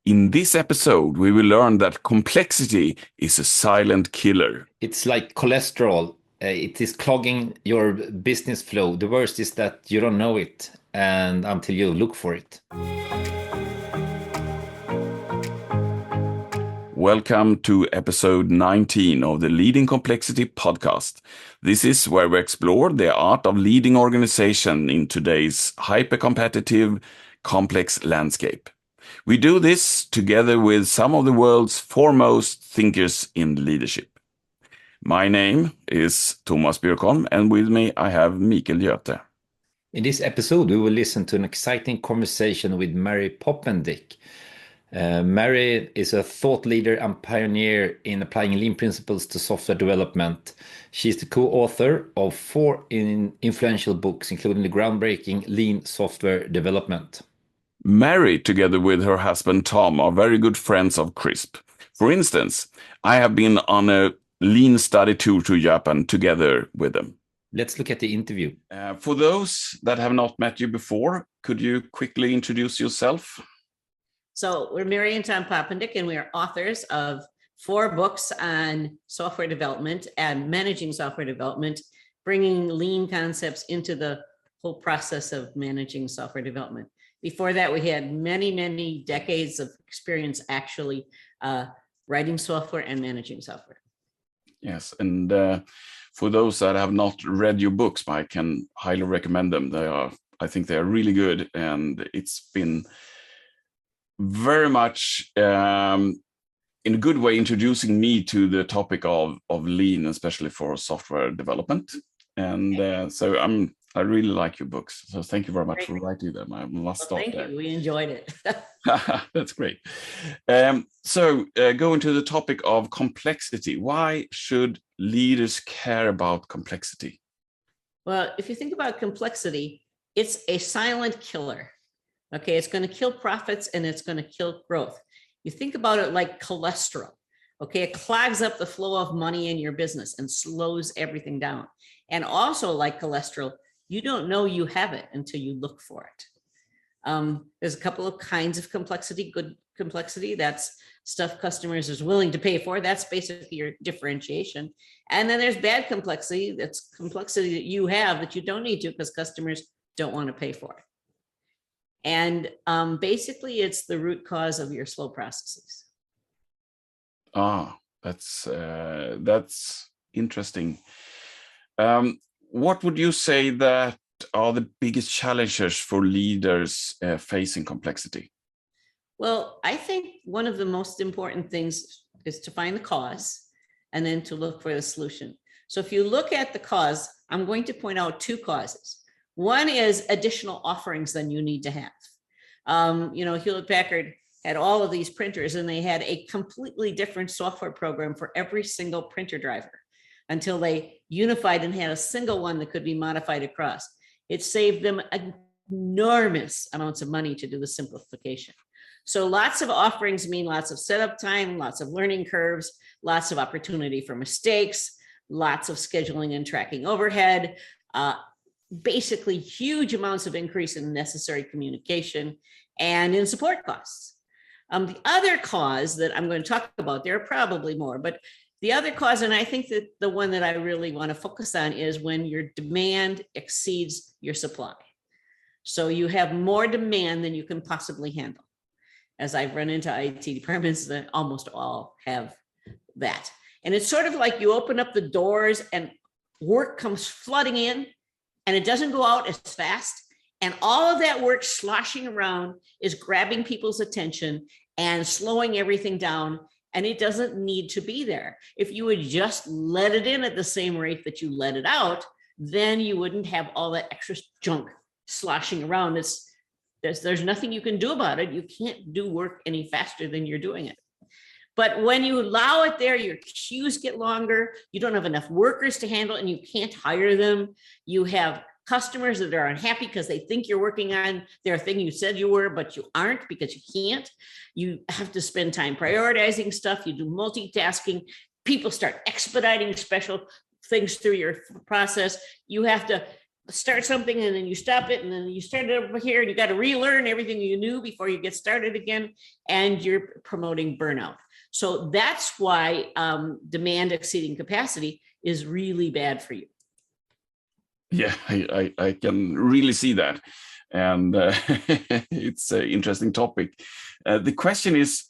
In this episode, we will learn that complexity is a silent killer. It's like cholesterol. It is clogging your business flow. The worst is that you don't know it and until you look for it. Welcome to episode 19 of the Leading Complexity Podcast. This is where we explore the art of leading organization in today's hyper-competitive, complex landscape. We do this together with some of the world's foremost thinkers in leadership. My name is Tomas Björkholm, and with me I have Göthe. In this episode, we will listen to an exciting conversation with Mary Poppendieck. Mary is a thought leader and pioneer in applying lean principles to software development. She's the co-author of 4 influential books, including the groundbreaking Lean Software Development. Mary, together with her husband Tom, are very good friends of CRISP. For instance, I have been on a lean study tour to Japan together with them. Let's look at the interview. For those that have not met you before, could you quickly introduce yourself? So we're Mary and Tom Poppendieck, and we are authors of 4 books on software development and managing software development, bringing lean concepts into the whole process of managing software development. Before that, we had many decades of experience actually writing software and managing software. Yes, and for those that have not read your books, I can highly recommend them. I think they are really good, and it's been very much in a good way introducing me to the topic of lean, especially for software development. And so I really like your books. So thank you very much for writing them. I must stop there. Thank you. We enjoyed it. That's great. So going to the topic of complexity. Why should leaders care about complexity? Well, if you think about complexity, it's a silent killer. Okay, it's going to kill profits and it's going to kill growth. You think about it like cholesterol. Okay, it clogs up the flow of money in your business and slows everything down. And also like cholesterol, you don't know you have it until you look for it. There's a couple of kinds of complexity. Good complexity, that's stuff customers is willing to pay for. That's basically your differentiation. And then there's bad complexity. That's complexity that you have that you don't need to because customers don't want to pay for it. And basically, it's the root cause of your slow processes. That's interesting. What would you say that are the biggest challenges for leaders facing complexity? Well, I think one of the most important things is to find the cause and then to look for the solution. So if you look at the cause, I'm going to point out 2 causes. One is additional offerings than you need to have. Hewlett-Packard had all of these printers and they had a completely different software program for every single printer driver until they unified and had a single one that could be modified across. It saved them enormous amounts of money to do the simplification. So lots of offerings mean lots of setup time, lots of learning curves, lots of opportunity for mistakes, lots of scheduling and tracking overhead, basically huge amounts of increase in necessary communication and in support costs. The other cause that I'm going to talk about, there are probably more, but the other cause, and I think that the one that I really want to focus on is when your demand exceeds your supply. So you have more demand than you can possibly handle. As I've run into IT departments that almost all have that. And it's sort of like you open up the doors and work comes flooding in and it doesn't go out as fast. And all of that work sloshing around is grabbing people's attention and slowing everything down. And it doesn't need to be there. If you would just let it in at the same rate that you let it out, then you wouldn't have all that extra junk sloshing around. There's nothing you can do about it. You can't do work any faster than you're doing it. But when you allow it there, your queues get longer. You don't have enough workers to handle and you can't hire them. You have customers that are unhappy because they think you're working on their thing you said you were, but you aren't because you can't. You have to spend time prioritizing stuff. You do multitasking. People start expediting special things through your process. You have to start something and then you stop it and then you start it over here and you got to relearn everything you knew before you get started again, and you're promoting burnout. So that's why demand exceeding capacity is really bad for you. Yeah, I can really see that. And it's an interesting topic. The question is,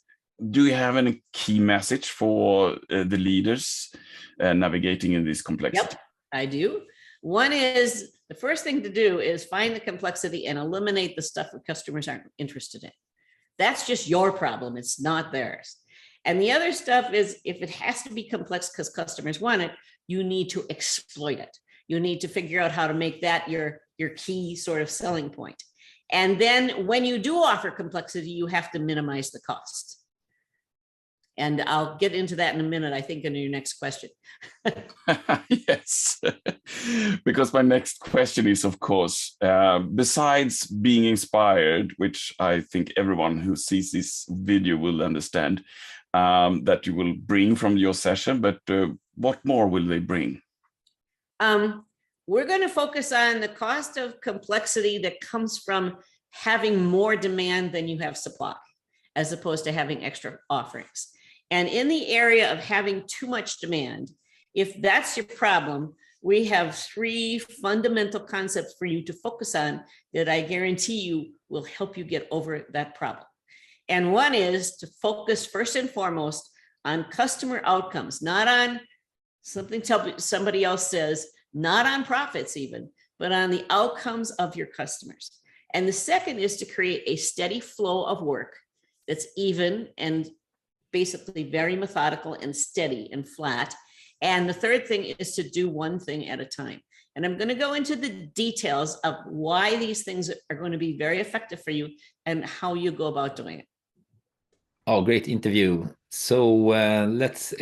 do you have any key message for the leaders navigating in this complexity? Yep, I do. One is, the first thing to do is find the complexity and eliminate the stuff that customers aren't interested in. That's just your problem. It's not theirs. And the other stuff is, if it has to be complex because customers want it, you need to exploit it. You need to figure out how to make that your key sort of selling point. And then when you do offer complexity, you have to minimize the cost. And I'll get into that in a minute, I think, in your next question. Yes, because my next question is, of course, besides being inspired, which I think everyone who sees this video will understand, that you will bring from your session, but what more will they bring? We're going to focus on the cost of complexity that comes from having more demand than you have supply, as opposed to having extra offerings. And in the area of having too much demand, if that's your problem, we have 3 fundamental concepts for you to focus on that I guarantee you will help you get over that problem. And one is to focus first and foremost on customer outcomes, not on something somebody else says, not on profits even, but on the outcomes of your customers. And the second is to create a steady flow of work that's even and basically very methodical and steady and flat. And the third thing is to do one thing at a time. And I'm going to go into the details of why these things are going to be very effective for you and how you go about doing it. Oh, great interview. So let's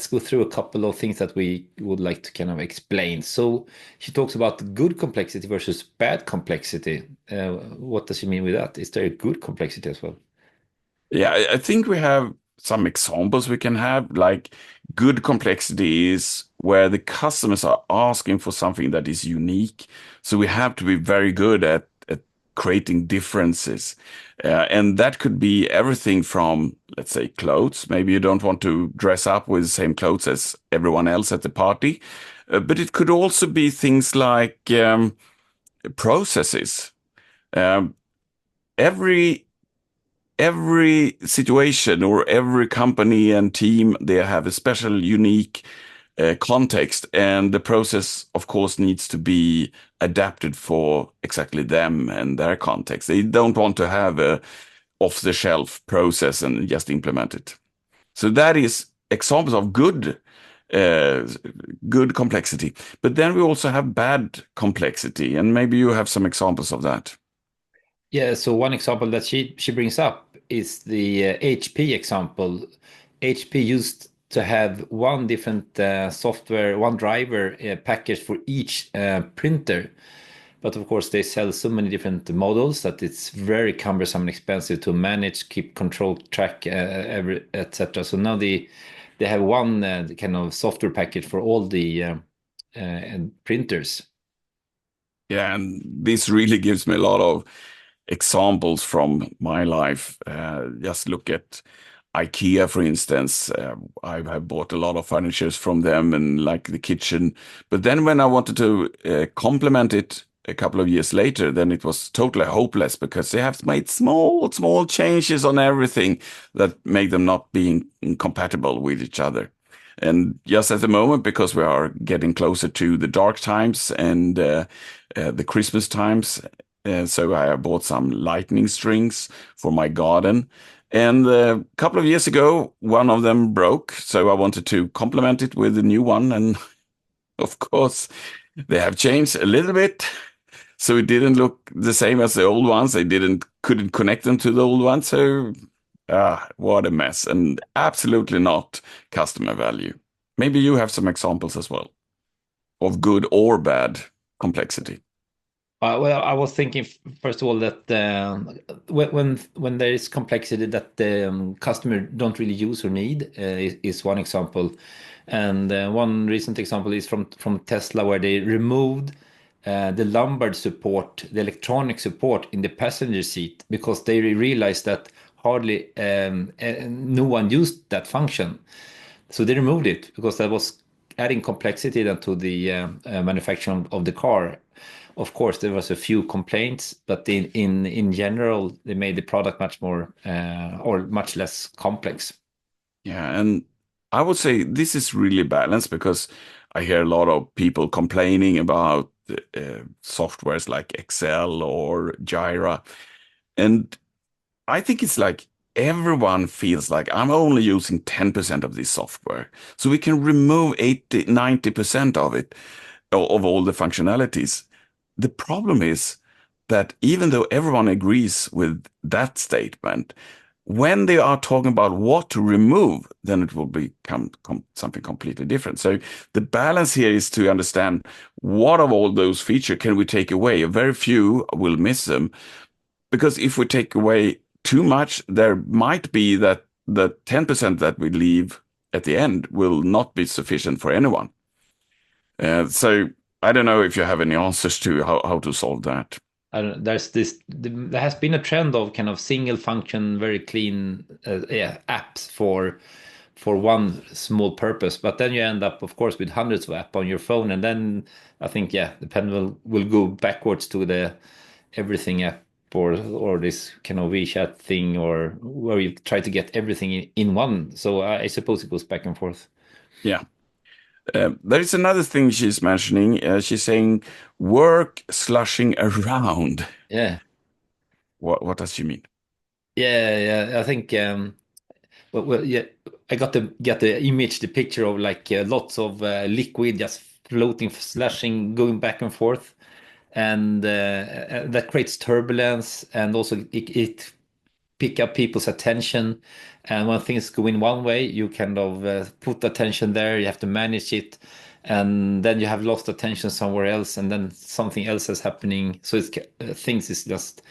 go through a couple of things that we would like to kind of explain. So she talks about good complexity versus bad complexity. What does she mean with that? Is there a good complexity as well? Yeah, I think we have some examples we can have. Like, good complexity is where the customers are asking for something that is unique. So we have to be very good at creating differences. And that could be everything from, let's say, clothes. Maybe you don't want to dress up with the same clothes as everyone else at the party. But it could also be things like processes. Every situation or every company and team, they have a special, unique context, and the process, of course, needs to be adapted for exactly them and their context. They don't want to have a off-the-shelf process and just implement it. So that is examples of good complexity. But then we also have bad complexity, and maybe you have some examples of that. Yeah, so one example that she brings up is the HP example. HP used to have one different software, one driver package for each printer. But of course, they sell so many different models that it's very cumbersome and expensive to manage, keep control, track, etc. So now they have one kind of software package for all the printers. Yeah, and this really gives me a lot of examples from my life. Just look at IKEA, for instance. I have bought a lot of furniture from them, and like the kitchen. But then when I wanted to complement it a couple of years later, then it was totally hopeless, because they have made small changes on everything that make them not being compatible with each other. And just at the moment, because we are getting closer to the dark times and the Christmas times, so I bought some lightning strings for my garden. And a couple of years ago, one of them broke. So I wanted to complement it with a new one. And of course, they have changed a little bit. So it didn't look the same as the old ones. They couldn't connect them to the old ones. So what a mess, and absolutely not customer value. Maybe you have some examples as well of good or bad complexity. Well, I was thinking, first of all, that when there is complexity that the customer don't really use or need is one example. And one recent example is from Tesla, where they removed the lumbar support, the electronic support in the passenger seat, because they realized that hardly no one used that function. So they removed it because that was adding complexity then to the manufacturing of the car. Of course, there was a few complaints, but in general, they made the product much more or much less complex. Yeah, and I would say this is really balanced because I hear a lot of people complaining about softwares like Excel or Jira. And I think it's like everyone feels like I'm only using 10% of this software. So we can remove 80, 90% of it, of all the functionalities. The problem is that even though everyone agrees with that statement, when they are talking about what to remove, then it will become something completely different. So the balance here is to understand what of all those features can we take away. Very few will miss them, because if we take away too much, there might be that the 10% that we leave at the end will not be sufficient for anyone. So I don't know if you have any answers to how to solve that. There has been a trend of kind of single function, very clean apps for one small purpose, but then you end up, of course, with hundreds of apps on your phone, and then I think the pendulum will go backwards to the everything app or this kind of WeChat thing, or where you try to get everything in one. So I suppose it goes back and forth. Yeah. There is another thing she's mentioning. She's saying work slushing around. Yeah. What does she mean? I think yeah, I got the image, the picture of like lots of liquid just floating, slashing, going back and forth, and that creates turbulence, and also it pick up people's attention. And when things go in one way, you kind of put attention there, you have to manage it, and then you have lost attention somewhere else, and then something else is happening. So it's things is just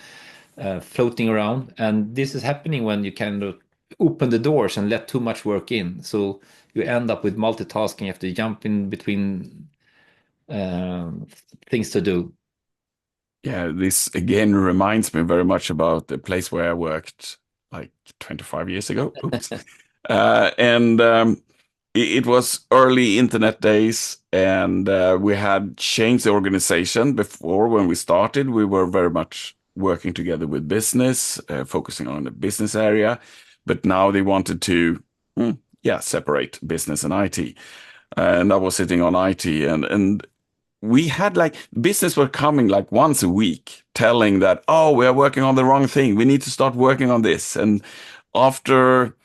floating around, and this is happening when you kind of open the doors and let too much work in. So you end up with multitasking. You have to jump in between things to do. Yeah, this again reminds me very much about the place where I worked like 25 years ago. Oops. And it was early internet days, and we had changed the organization. Before, when we started, we were very much working together with business, focusing on the business area. But now they wanted to, separate business and IT. And I was sitting on IT, and we had like business were coming like once a week telling that, oh, we are working on the wrong thing. We need to start working on this. And after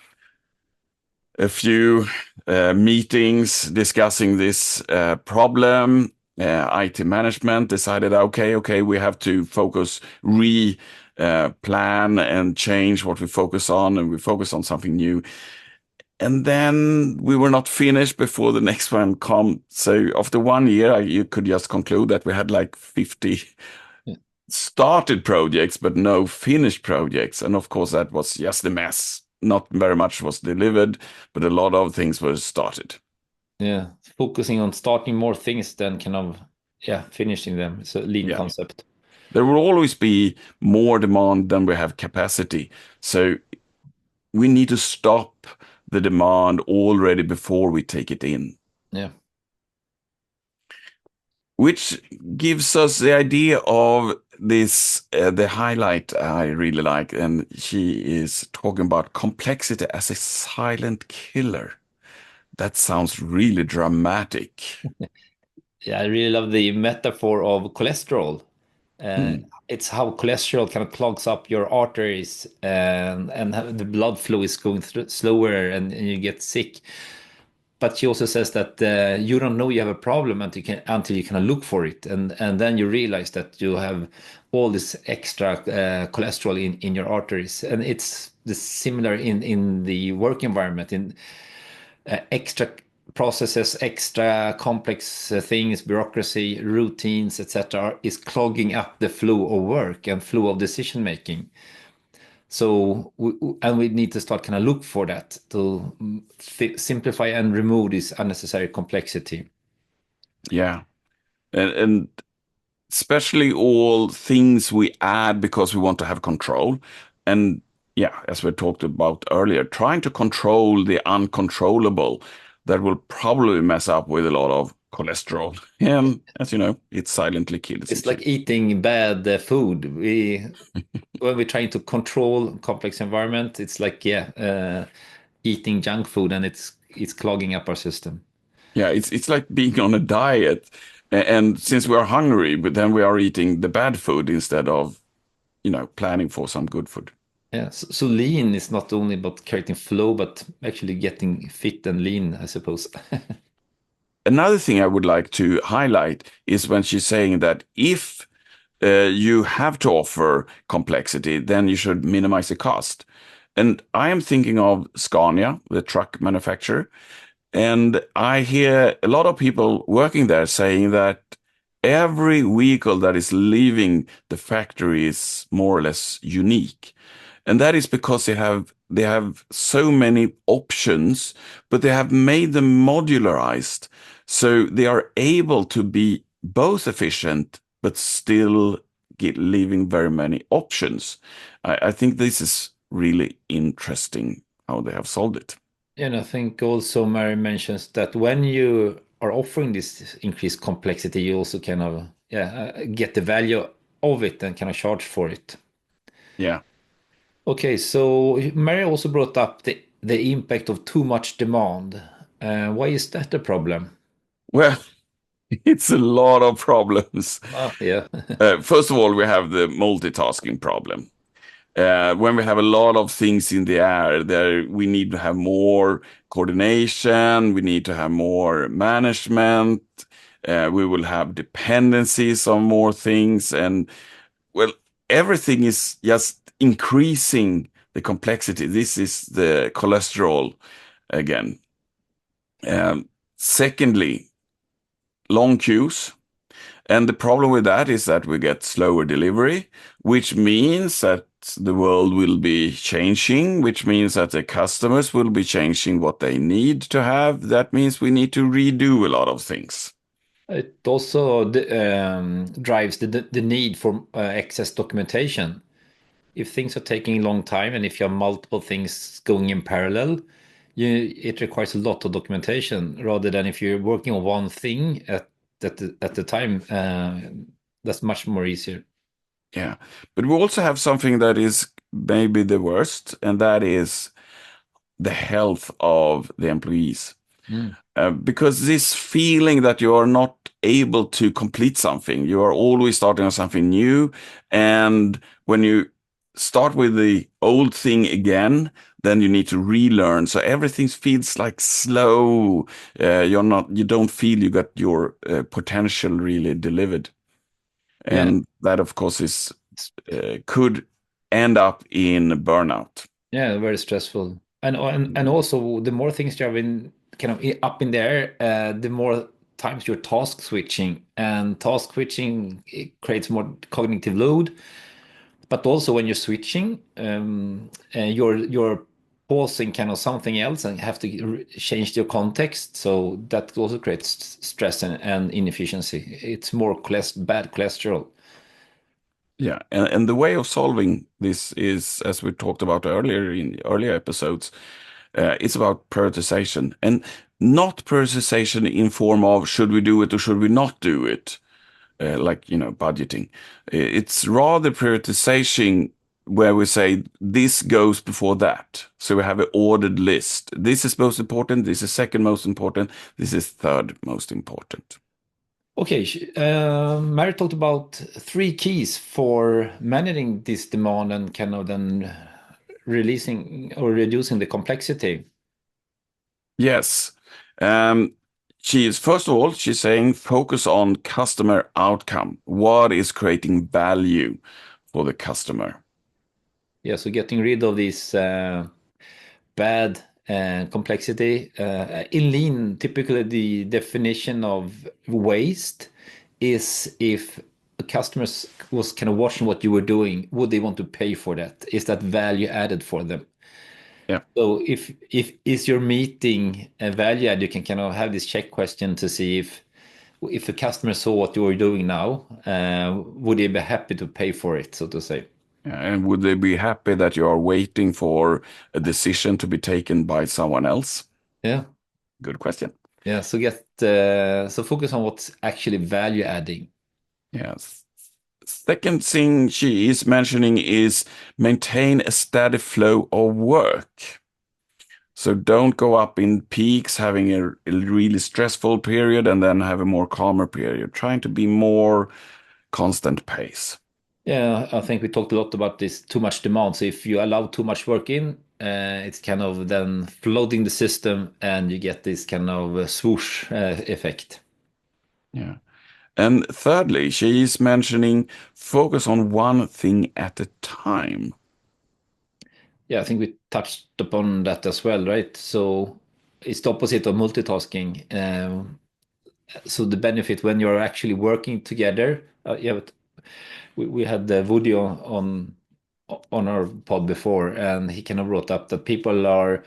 a few meetings discussing this problem, IT management decided, okay, we have to focus, plan and change what we focus on, and we focus on something new. And then we were not finished before the next one come. So after 1 year, you could just conclude that we had like 50 started projects, but no finished projects. And of course, that was just a mess. Not very much was delivered, but a lot of things were started. Yeah, focusing on starting more things than kind of finishing them. It's a lean concept. There will always be more demand than we have capacity. So we need to stop the demand already before we take it in. Yeah. Which gives us the idea of this, the highlight I really like, and she is talking about complexity as a silent killer. That sounds really dramatic. Yeah, I really love the metaphor of cholesterol. It's how cholesterol kind of clogs up your arteries, and the blood flow is going through slower, and you get sick. But she also says that you don't know you have a problem until you kind of look for it, and then you realize that you have all this extra cholesterol in your arteries, and it's similar in the work environment, in extra processes, extra complex things, bureaucracy, routines, etc., is clogging up the flow of work and flow of decision making. So we need to start kind of look for that to simplify and remove this unnecessary complexity. Yeah, and especially all things we add because we want to have control. And yeah, as we talked about earlier, trying to control the uncontrollable, that will probably mess up with a lot of cholesterol. And as you know, it silently kills It's each like eating bad food. When we're trying to control complex environment, it's like eating junk food, and it's clogging up our system. Yeah, it's like being on a diet. And since we are hungry, but then we are eating the bad food instead of, planning for some good food. Yeah, so lean is not only about creating flow, but actually getting fit and lean, I suppose. Another thing I would like to highlight is when she's saying that if you have to offer complexity, then you should minimize the cost. And I am thinking of Scania, the truck manufacturer, and I hear a lot of people working there saying that every vehicle that is leaving the factory is more or less unique. And that is because they have so many options, but they have made them modularized. So they are able to be both efficient, but still leaving very many options. I think this is really interesting how they have solved it. And I think also Mary mentions that when you are offering this increased complexity, you also kind of get the value of it and kind of charge for it. Yeah. Okay, so Mary also brought up the impact of too much demand. Why is that a problem? Well, it's a lot of problems. Yeah. First of all, we have the multitasking problem. When we have a lot of things in the air, there we need to have more coordination, we need to have more management, we will have dependencies on more things, and well, everything is just increasing the complexity. This is the cholesterol again. Secondly, long queues. And the problem with that is that we get slower delivery, which means that the world will be changing, which means that the customers will be changing what they need to have. That means we need to redo a lot of things. It also drives the need for excess documentation. If things are taking a long time and if you have multiple things going in parallel, it requires a lot of documentation rather than if you're working on one thing at the time. That's much more easier. Yeah. But we also have something that is maybe the worst, and that is the health of the employees. Because this feeling that you are not able to complete something, you are always starting on something new. And when you start with the old thing again, then you need to relearn. So everything feels like slow. You don't feel you got your potential really delivered. And that, of course, could end up in burnout. Yeah, very stressful. And also the more things you have in kind of up in there, the more times you're task switching, and task switching it creates more cognitive load. But also when you're switching, you're pausing kind of something else and have to change your context. So that also creates stress and inefficiency. It's more bad cholesterol. Yeah, and the way of solving this is, as we talked about earlier in earlier episodes, it's about prioritization, and not prioritization in form of should we do it or should we not do it, like budgeting. It's rather prioritization where we say this goes before that, so we have an ordered list. This is most important. This is second most important. This is third most important. Okay, Mary talked about 3 keys for managing this demand and kind of then releasing or reducing the complexity. Yes. First of all, she's saying focus on customer outcome. What is creating value for the customer? Yeah, so getting rid of this bad complexity. In lean, typically the definition of waste is if a customer was kind of watching what you were doing, would they want to pay for that? Is that value added for them? Yeah. So if is your meeting a value add, you can kind of have this check question to see if if a customer saw what you were doing now, would they be happy to pay for it, so to say? And would they be happy that you are waiting for a decision to be taken by someone else? Yeah. Good question. Yeah. So focus on what's actually value adding. Yes. Second thing she is mentioning is maintain a steady flow of work. So don't go up in peaks, having a really stressful period and then have a more calmer period. Trying to be more constant pace. Yeah, I think we talked a lot about this too much demand. So if you allow too much work in, it's kind of then flooding the system and you get this kind of swoosh effect. Yeah. And thirdly, she is mentioning focus on one thing at a time. Yeah, I think we touched upon that as well, right? So it's the opposite of multitasking. So the benefit when you're actually working together, yeah, but we had the video on our pod before, and he kind of brought up that people are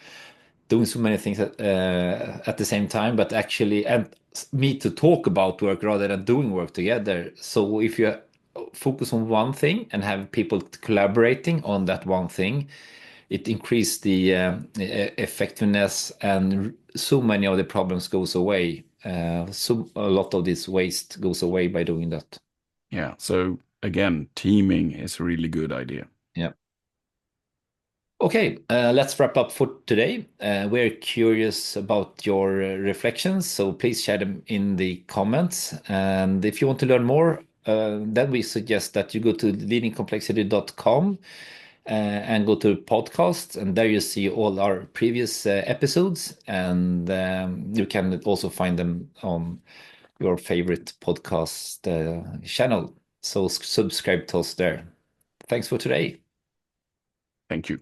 doing so many things at the same time, but actually and meet to talk about work rather than doing work together. So if you focus on one thing and have people collaborating on that one thing, it increases the effectiveness, and so many of the problems goes away. So a lot of this waste goes away by doing that. Yeah. So again, teaming is a really good idea. Yeah. Okay, let's wrap up for today. We're curious about your reflections, so please share them in the comments. And if you want to learn more, then we suggest that you go to leadingcomplexity.com and go to podcasts, and there you see all our previous episodes, and you can also find them on your favorite podcast channel. So subscribe to us there. Thanks for today. Thank you.